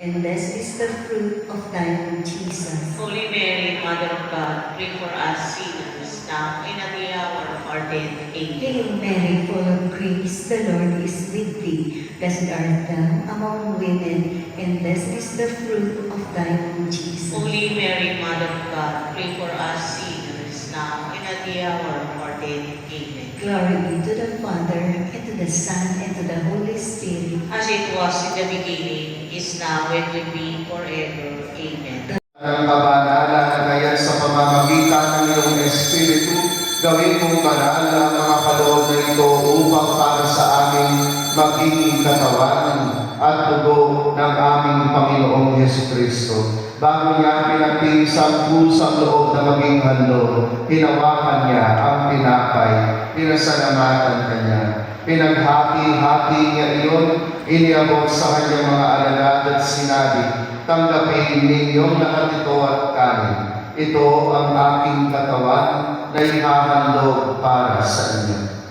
and blessed is the fruit of thy womb, Jesus. Holy Mary, Mother of God, pray for us sinners, now and at the hour of our death. Amen. Hail Mary, full of grace, the Lord is with thee. Blessed art thou among women, and blessed is the fruit of thy womb, Jesus. Holy Mary, Mother of God, pray for us sinners, now and at the hour of our death. Amen. Glory be to the Father, and to the Son, and to the Holy Spirit. As it was in the beginning, is now, and will be forever. Amen. Ang kabanalan ngayon sa pamamagitan ng iyong Espiritu, gawin mong banal ang mga kaloob na ito upang para sa amin maging katawan at dugo ng aming Panginoong Jesucristo. Bago niya pinagtiisang pusang loob na maging handog, hinawakan niya ang tinapay, pinasalamatan kanya. Pinaghati-hati niya iyon, iniabot sa kanyang mga alagad at sinabi, tanggapin ninyong lahat ito at kanin. Ito ang aking katawan na ihahandog para sa inyo.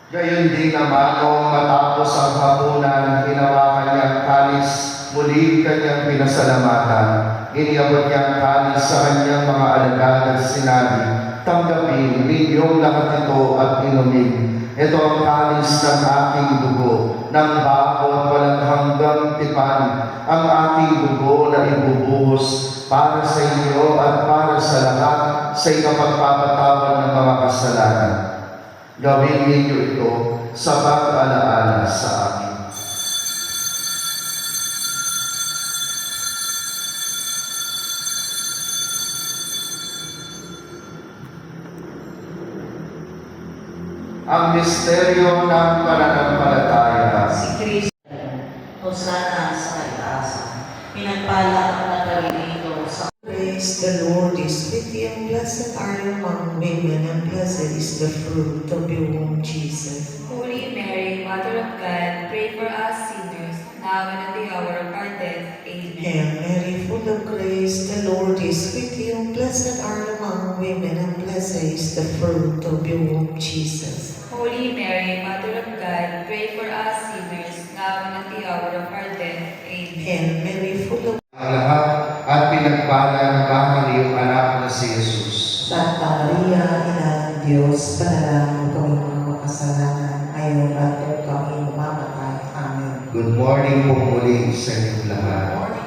Gayon din naman noong matapos ang hapunan, hinawakan niya ang kalis, muli kanyang pinasalamatan. Iniabot niya ang kalis sa kanyang mga alagad at sinabi, tanggapin ninyong lahat ito at inumin. Ito ang kalis ng aking dugo, ng bago at walang hanggang tipan, ang aking dugo na ibubuhos para sa inyo at para sa lahat sa ikapagpapatawad ng mga kasalanan. Gawin ninyo ito sa pag-alaala sa akin. Ang misteryo ng pananampalataya. Si Kristo, Hosana sa itaas. Pinagpala ang nagalilito sa Praise the Lord is with thee, and blessed are you among women, and blessed is the fruit of your womb, Jesus. Holy Mary, Mother of God, pray for us sinners, now and at the hour of our death. Amen. Hail Mary, full of grace, the Lord is with you, and blessed are you among women, and blessed is the fruit of your womb, Jesus. Holy Mary, Mother of God, pray for us sinners, now and at the hour of our death. Amen. Hail Mary, full of Ang lahat at pinagpala ng bahang iyong anak na si Jesus. Santa Maria, Ina ng Diyos, panalangin mo kami mga makasalanan, ngayon at kung kami mamamatay. Amen. Good morning po muli sa inyong lahat.